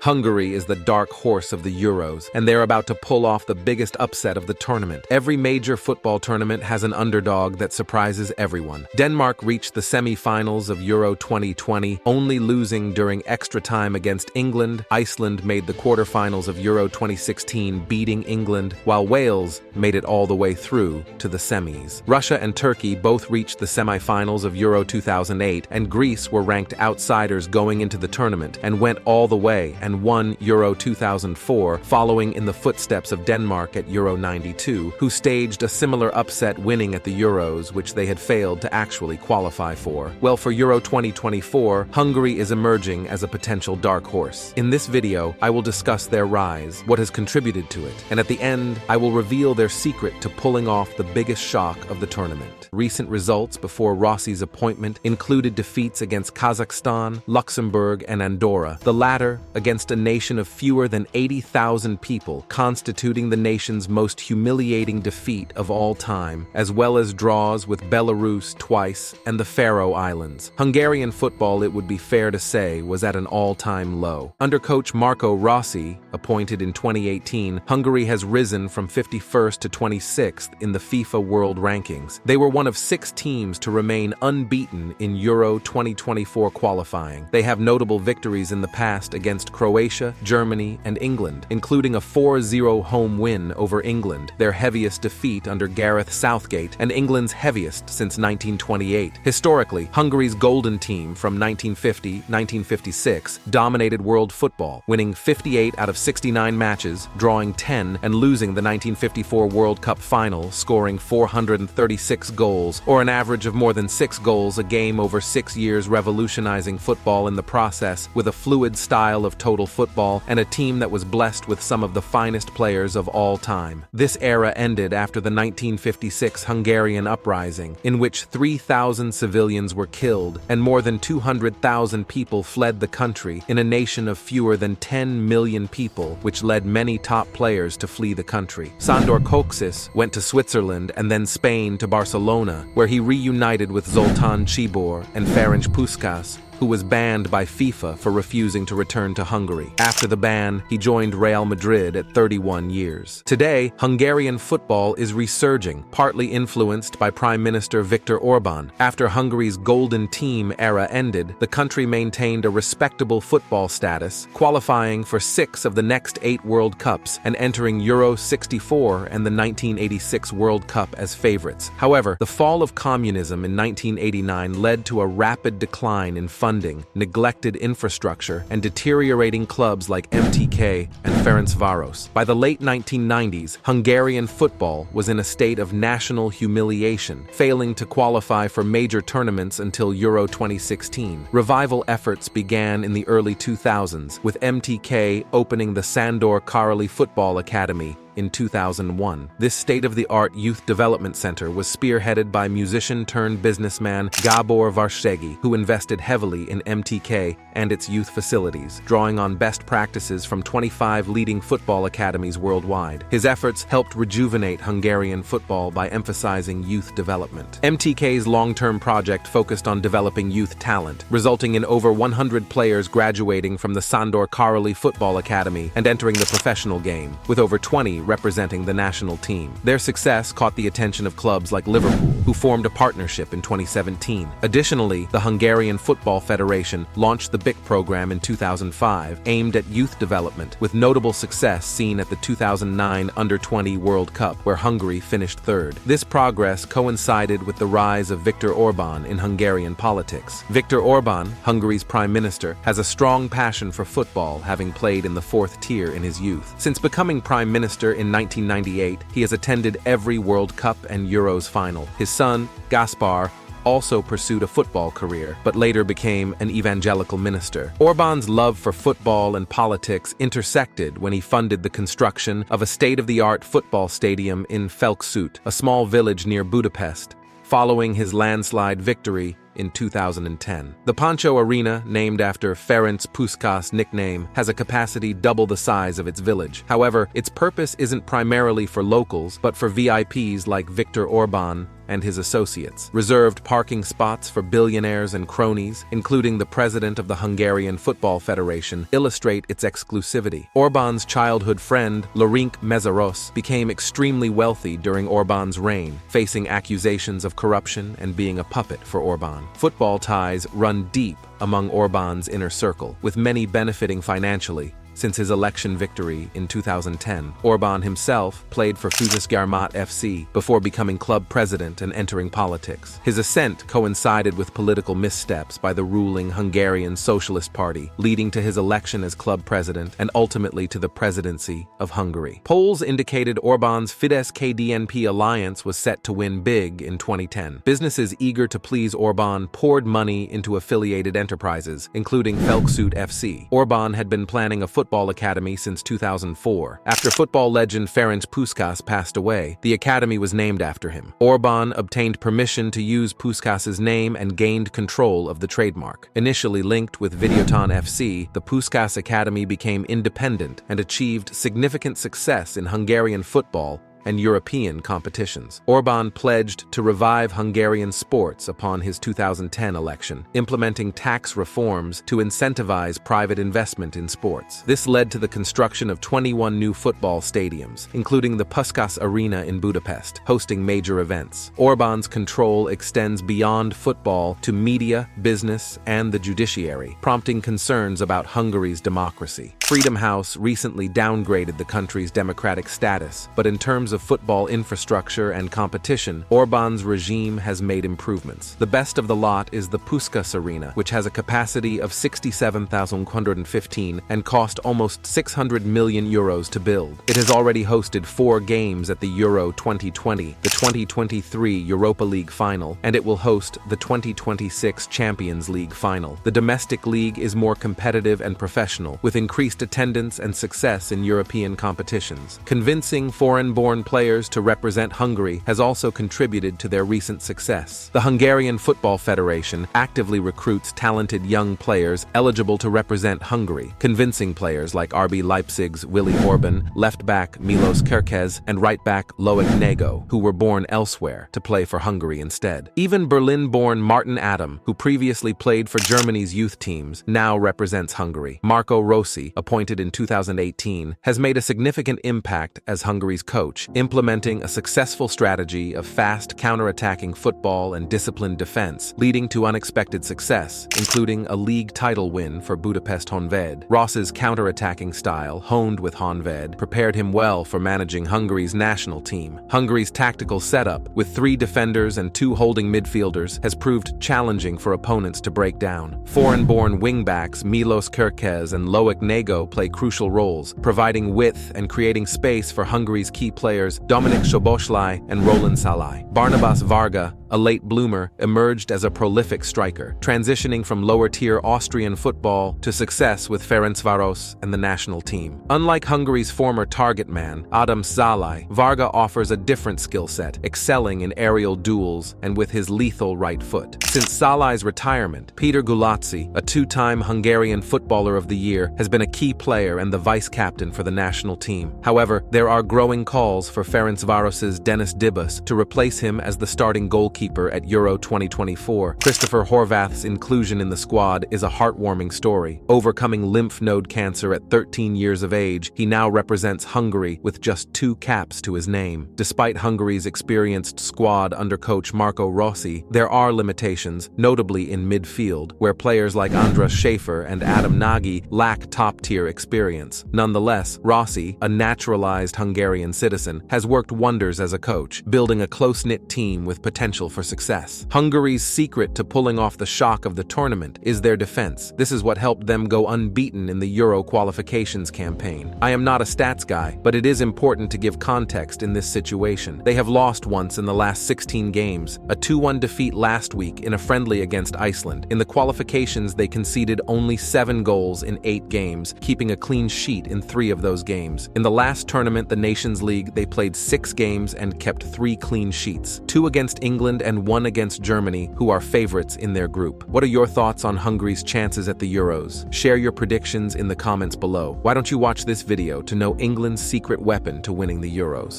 Hungary is the dark horse of the Euros, and they're about to pull off the biggest upset of the tournament. Every major football tournament has an underdog that surprises everyone. Denmark reached the semi-finals of Euro 2020, only losing during extra time against England. Iceland made the quarterfinals of Euro 2016, beating England, while Wales made it all the way through to the semis. Russia and Turkey both reached the semi-finals of Euro 2008, and Greece were ranked outsiders going into the tournament and went all the way and won Euro 2004, following in the footsteps of Denmark at Euro 92, who staged a similar upset, winning at the Euros, which they had failed to actually qualify for. Well, for Euro 2024, Hungary is emerging as a potential dark horse. In this video, I will discuss their rise, what has contributed to it, and at the end, I will reveal their secret to pulling off the biggest shock of the tournament. Recent results before Rossi's appointment included defeats against Kazakhstan, Luxembourg, and Andorra, the latter against a nation of fewer than 80,000 people, constituting the nation's most humiliating defeat of all time, as well as draws with Belarus twice and the Faroe Islands. Hungarian football, it would be fair to say, was at an all-time low. Under coach Marco Rossi, appointed in 2018, Hungary has risen from 51st to 26th in the FIFA World Rankings. They were one of 6 teams to remain unbeaten in Euro 2024 qualifying. They have notable victories in the past against Croatia, Germany, and England, including a 4-0 home win over England, their heaviest defeat under Gareth Southgate, and England's heaviest since 1928. Historically, Hungary's golden team from 1950-1956 dominated world football, winning 58 out of 69 matches, drawing 10, and losing the 1954 World Cup final, scoring 436 goals, or an average of more than 6 goals a game over 6 years, revolutionizing football in the process with a fluid style of total football and a team that was blessed with some of the finest players of all time. This era ended after the 1956 Hungarian uprising, in which 3,000 civilians were killed and more than 200,000 people fled the country in a nation of fewer than 10 million people, which led many top players to flee the country. Sándor Kocsis went to Switzerland and then Spain to Barcelona, where he reunited with Zoltán Csibor and Ferenc Puskás, who was banned by FIFA for refusing to return to Hungary. After the ban, he joined Real Madrid at 31 years. Today, Hungarian football is resurging, partly influenced by Prime Minister Viktor Orbán. After Hungary's golden team era ended, the country maintained a respectable football status, qualifying for 6 of the next 8 World Cups and entering Euro 64 and the 1986 World Cup as favorites. However, the fall of communism in 1989 led to a rapid decline in funding, neglected infrastructure, and deteriorating clubs like MTK and Ferencváros. By the late 1990s, Hungarian football was in a state of national humiliation, failing to qualify for major tournaments until Euro 2016. Revival efforts began in the early 2000s, with MTK opening the Sándor Károly Football Academy in 2001. This state-of-the-art youth development center was spearheaded by musician-turned-businessman Gábor Várségi, who invested heavily in MTK and its youth facilities, drawing on best practices from 25 leading football academies worldwide. His efforts helped rejuvenate Hungarian football by emphasizing youth development. MTK's long-term project focused on developing youth talent, resulting in over 100 players graduating from the Sándor Károly Football Academy and entering the professional game, with over 20 representing the national team. Their success caught the attention of clubs like Liverpool, who formed a partnership in 2017. Additionally, the Hungarian Football Federation launched the BIC program in 2005, aimed at youth development, with notable success seen at the 2009 Under-20 World Cup, where Hungary finished 3rd. This progress coincided with the rise of Viktor Orbán in Hungarian politics. Viktor Orbán, Hungary's prime minister, has a strong passion for football, having played in the 4th tier in his youth. Since becoming prime minister in 1998, he has attended every World Cup and Euros final. His son, Gaspar, also pursued a football career, but later became an evangelical minister. Orbán's love for football and politics intersected when he funded the construction of a state-of-the-art football stadium in Felcsút, a small village near Budapest, following his landslide victory in 2010. The Poncho Arena, named after Ferenc Puskás' nickname, has a capacity double the size of its village. However, its purpose isn't primarily for locals, but for VIPs like Viktor Orbán and his associates. Reserved parking spots for billionaires and cronies, including the president of the Hungarian Football Federation, illustrate its exclusivity. Orbán's childhood friend, Marco Rossi, became extremely wealthy during Orbán's reign, facing accusations of corruption and being a puppet for Orbán. Football ties run deep among Orbán's inner circle, with many benefiting financially. Since his election victory in 2010, Orbán himself played for Fuzesgyarmat FC before becoming club president and entering politics. His ascent coincided with political missteps by the ruling Hungarian Socialist Party, leading to his election as club president and ultimately to the presidency of Hungary. Polls indicated Orbán's Fidesz-KDNP alliance was set to win big in 2010. Businesses eager to please Orbán poured money into affiliated enterprises, including Felksút FC. Orbán had been planning a football academy since 2004. After football legend Ferenc Puskás passed away, the academy was named after him. Orbán obtained permission to use Puskás's name and gained control of the trademark. Initially linked with Videoton FC, the Puskás Academy became independent and achieved significant success in Hungarian football and European competitions. Orbán pledged to revive Hungarian sports upon his 2010 election, implementing tax reforms to incentivize private investment in sports. This led to the construction of 21 new football stadiums, including the Puskás Arena in Budapest, hosting major events. Orbán's control extends beyond football to media, business, and the judiciary, prompting concerns about Hungary's democracy. Freedom House recently downgraded the country's democratic status, but in terms of football infrastructure and competition, Orbán's regime has made improvements. The best of the lot is the Puskás Arena, which has a capacity of 67,115 and cost almost 600 million euros to build. It has already hosted 4 games at the Euro 2020, the 2023 Europa League final, and it will host the 2026 Champions League final. The domestic league is more competitive and professional, with increased attendance and success in European competitions. Convincing foreign-born players to represent Hungary has also contributed to their recent success. The Hungarian Football Federation actively recruits talented young players eligible to represent Hungary, convincing players like RB Leipzig's Willi Orban, left-back Milos Kerkez, and right-back Loic Nego, who were born elsewhere, to play for Hungary instead. Even Berlin-born Martin Adam, who previously played for Germany's youth teams, now represents Hungary. Marco Rossi, appointed in 2018, has made a significant impact as Hungary's coach, implementing a successful strategy of fast counter-attacking football and disciplined defense, leading to unexpected success, including a league title win for Budapest Honvéd. Ross's counter-attacking style, honed with Honvéd, prepared him well for managing Hungary's national team. Hungary's tactical setup, with 3 defenders and 2 holding midfielders, has proved challenging for opponents to break down. Foreign-born wingbacks Milos Kerkez and Loic Nego play crucial roles, providing width and creating space for Hungary's key players Dominik Szoboszlai and Roland Salai. Barnabas Varga, a late bloomer, emerged as a prolific striker, transitioning from lower-tier Austrian football to success with Ferencváros and the national team. Unlike Hungary's former target man, Adam Szalai, Varga offers a different skill set, excelling in aerial duels and with his lethal right foot. Since Szalai's retirement, Péter Gulácsi, a 2-time Hungarian Footballer of the Year, has been a key player and the vice-captain for the national team. However, there are growing calls for Ferencváros's Denis Dibas to replace him as the starting goalkeeper at Euro 2024. Christopher Horvath's inclusion in the squad is a heartwarming story. Overcoming lymph node cancer at 13 years of age, he now represents Hungary with just 2 caps to his name. Despite Hungary's experienced squad under coach Marco Rossi, there are limitations, notably in midfield, where players like Andras Schaefer and Adam Nagy lack top-tier experience. Nonetheless, Rossi, a naturalized Hungarian citizen, has worked wonders as a coach, building a close-knit team with potential for success. Hungary's secret to pulling off the shock of the tournament is their defense. This is what helped them go unbeaten in the Euro qualifications campaign. I am not a stats guy, but it is important to give context in this situation. They have lost once in the last 16 games, a 2-1 defeat last week in a friendly against Iceland. In the qualifications, they conceded only 7 goals in 8 games, keeping a clean sheet in 3 of those games. In the last tournament, the Nations League, they played 6 games and kept 3 clean sheets, 2 against England and 1 against Germany, who are favorites in their group. What are your thoughts on Hungary's chances at the Euros? Share your predictions in the comments below. Why don't you watch this video to know England's secret weapon to winning the Euros?